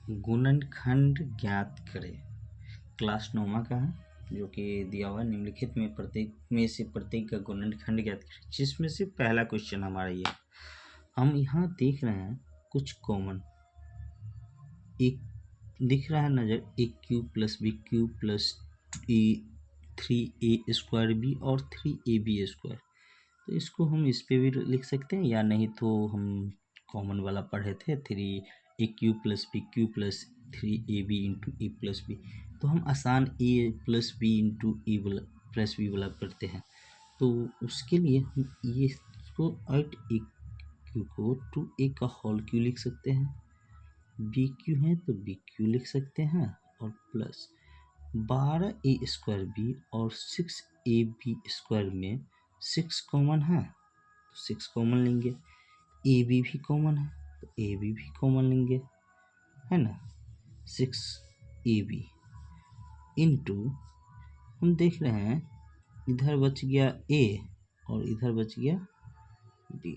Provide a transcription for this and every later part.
गुणनखंड ज्ञात करें। क्लास 9 का है, जो कि दिया हुआ निम्नलिखित में प्रत्येक में से प्रत्येक का गुणनखंड ज्ञात करें, जिसमें से पहला क्वेश्चन हमारा ये है। हम यहाँ देख रहे हैं कुछ कॉमन, एक दिख रहा है नजर, a cube plus b cube plus a 3a² b और 3ab²। तो इसको हम इस पे भी लिख सकते हैं, या नहीं तो हम कॉमन वाला पढ़े थे 3a³ plus b cube plus 3ab into a plus b. तो हम आसान a plus b into a plus b वाला करते हैं। तो उसके लिए हम ये इसको एट ए क्यू को 2a का होल क्यू लिख सकते हैं, बी क्यू है तो बी क्यू लिख सकते हैं, और प्लस 12a² बी और 6ab² में 6 कॉमन है तो 6 कॉमन लेंगे, ए बी भी कॉमन है तो ए बी भी कॉमन लेंगे, है ना। 6ab इंटू हम देख रहे हैं इधर बच गया ए और इधर बच गया बी,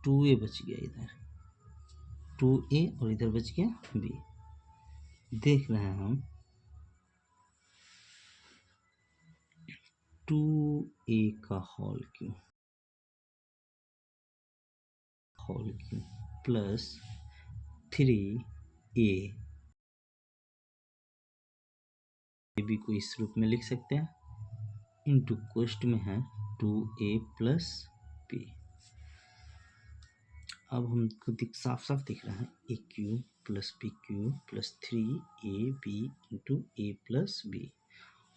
2a बच गया, इधर 2a और इधर बच गया बी। देख रहे हैं हम 2a का whole Q plus 3a B को इस रूप में लिख सकते हैं, इंटू क्वेश्चन में है 2a प्लस बी। अब हमको साफ साफ दिख रहा है a cube plus b cube plus 3ab into a plus b,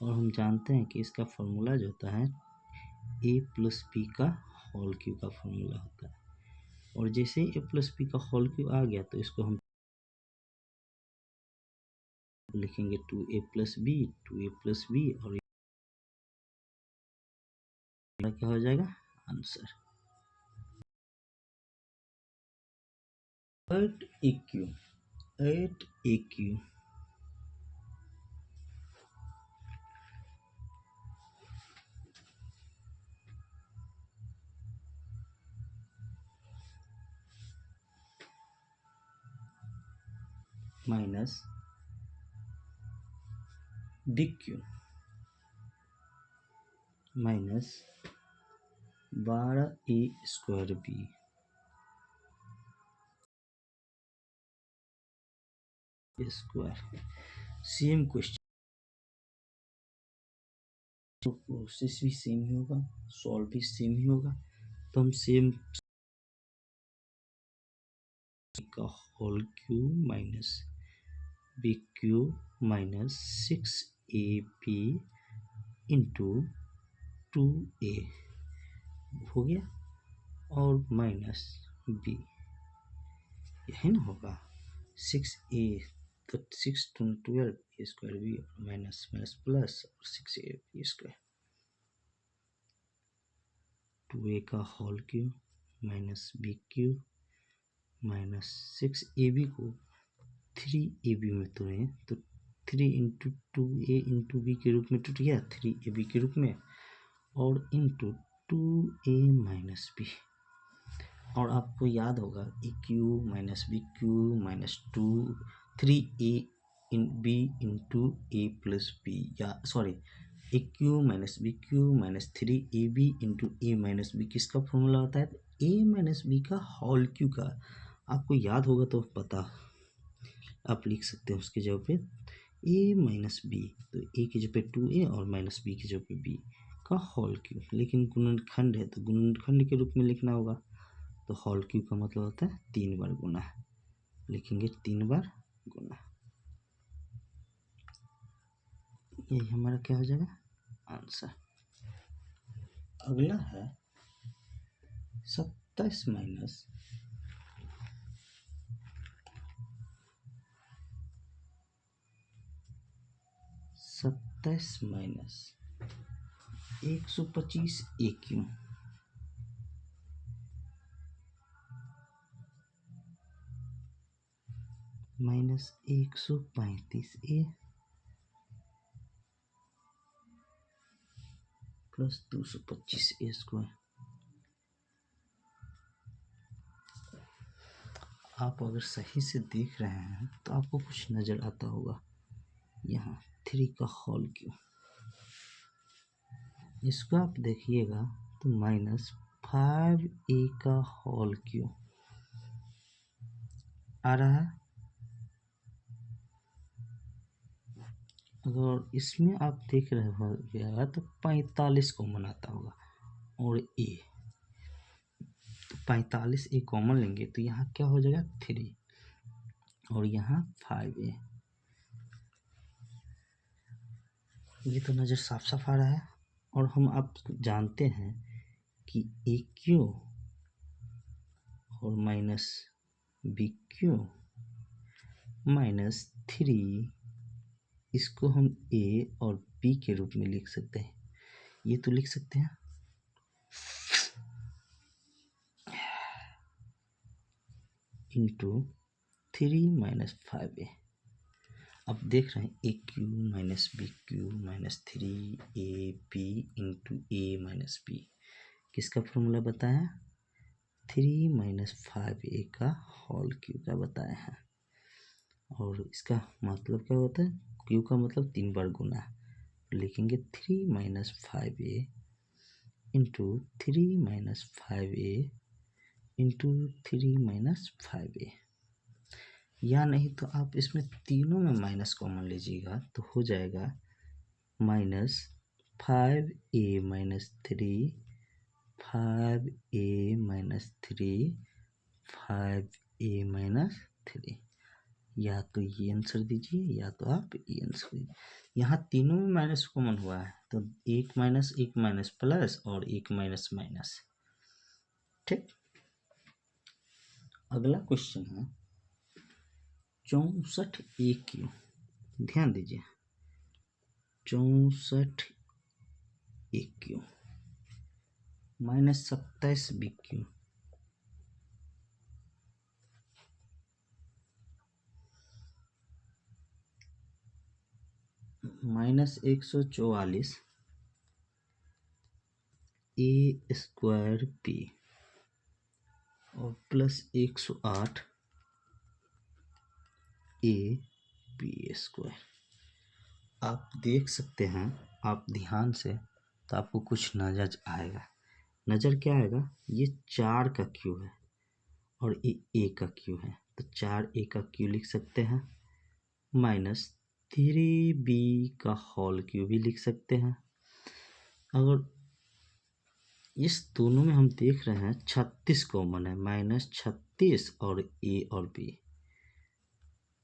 और हम जानते हैं कि इसका फॉर्मूला जो होता है ए प्लस बी का होल क्यू का फॉर्मूला होता है। और जैसे ए प्लस बी का होल क्यू आ गया तो इसको हम लिखेंगे 2a प्लस बी और क्या हो जाएगा answer 8a³ minus bq minus 12a² B. Square same question, तो प्रोसेस भी सेम ही होगा, सॉल्व भी सेम ही होगा। तो हम सेम का whole cube minus B cube minus 6ab into 2a हो गया, और माइनस बी, यही ना होगा 6a, तो 6 2 12 a² B minus minus plus 6ab², 2a का whole cube minus B cube minus 6ab को 3ab में तोड़ें तो 3 इंटू 2a इंटू बी के रूप में टूट गया 3ab के रूप में, और इंटू 2a माइनस बी। और आपको याद होगा a cube minus B cube minus 3a in b into a plus b, या sorry a cube minus B cube minus 3ab into a minus b किसका फॉर्मूला होता है, तो ए माइनस बी का होल क्यू का। आपको याद होगा तो पता आप लिख सकते हैं उसके जगह पे ए माइनस बी, तो ए की जगह पे 2a और माइनस बी की जगह पे बी का होल क्यू। लेकिन गुणनखंड है तो गुणनखंड के रूप में लिखना होगा, तो होल क्यू का मतलब होता है 3 बार गुना, लिखेंगे 3 बार गुना। यही हमारा क्या हो जाएगा आंसर। अगला है 27 minus 125 minus 135a plus 225a² आप अगर सही से देख रहे हैं तो आपको कुछ नज़र आता होगा। यहाँ 3 का होल क्यूब, इसको आप देखिएगा तो -5a का होल क्यूब आ रहा है। अगर इसमें आप देख रहे होगा तो 45 कॉमन आता होगा और ए, तो 45 ए कॉमन लेंगे तो यहाँ क्या हो जाएगा 3 और यहाँ 5a। ये तो नज़र साफ साफ आ रहा है। और हम आप जानते हैं कि ए क्यू और माइनस बी क्यू -3, इसको हम ए और बी के रूप में लिख सकते हैं। ये तो लिख सकते हैं इंटू 3 - 5a। अब देख रहे हैं a cube minus B cube -3ab into a minus b, किसका फॉर्मूला बताया? 3 - 5a का होल क्यू का बताया है। और इसका मतलब क्या होता है? क्यू का मतलब 3 बार गुना, लिखेंगे 3 - 5a into 3 - 5a into 3 - 5a। या नहीं तो आप इसमें तीनों में माइनस कॉमन लीजिएगा तो हो जाएगा -5a - 3 5a - 3 5a - 3। या तो ये आंसर दीजिए या तो आप ये आंसर दीजिए। यहाँ तीनों में माइनस कॉमन हुआ है तो एक माइनस प्लस और एक माइनस माइनस। ठीक, अगला क्वेश्चन है 64a क्यू। ध्यान दीजिए 64a Q -27b Q -144 a square b और +108 a b स्क्वायर। आप देख सकते हैं, आप ध्यान से तो आपको कुछ नजर आएगा। नज़र क्या आएगा? ये 4 का क्यू है और ये ए का क्यू है, तो 4a का क्यू लिख सकते हैं -3b का होल क्यू भी लिख सकते हैं। अगर इस दोनों में हम देख रहे हैं 36 कॉमन है, -36 और ए और बी,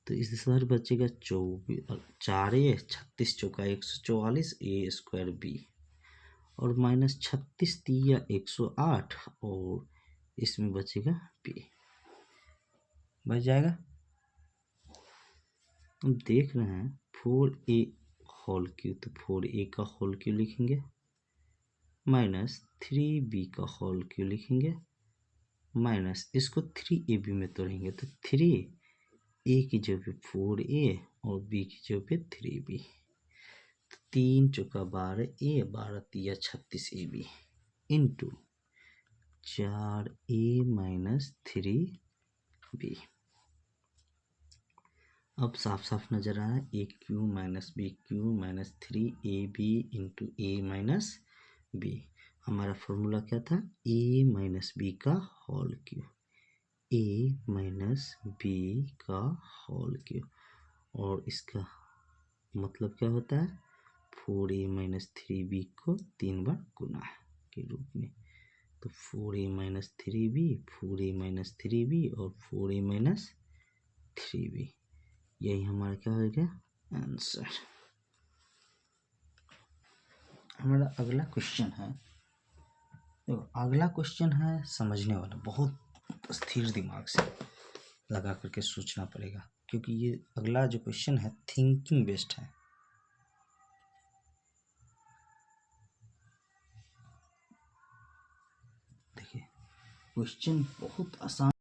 तो इस हर बचेगा 24, 4a 36 चौका 144 a स्क्वायर बी और -36 दिया 108 और इसमें बचेगा b, बच जाएगा। हम देख रहे हैं 4a होल क्यू, तो 4a का होल क्यू लिखेंगे -3b का होल क्यू लिखेंगे माइनस इसको 3ab में तोड़ेंगे तो 3a की जगह 4a और b की जगह 3b, 3 चौका 12a 12 तिया 36ab इंटू 4a - 3b। अब साफ साफ नजर आ रहा है a cube -b cube -3ab इंटू a b। हमारा फॉर्मूला क्या था? a b का होल क्यू, a b का होल क्यू। और इसका मतलब क्या होता है? 4a - 3b को 3 बार गुना के रूप में, तो 4a - 3b 4a - 3b और 4a - 3b, यही हमारा क्या हो गया आंसर। हमारा अगला क्वेश्चन है, देखो अगला क्वेश्चन है समझने वाला, बहुत स्थिर दिमाग से लगा करके सोचना पड़ेगा, क्योंकि ये अगला जो क्वेश्चन है थिंकिंग बेस्ड है। देखिए क्वेश्चन बहुत आसान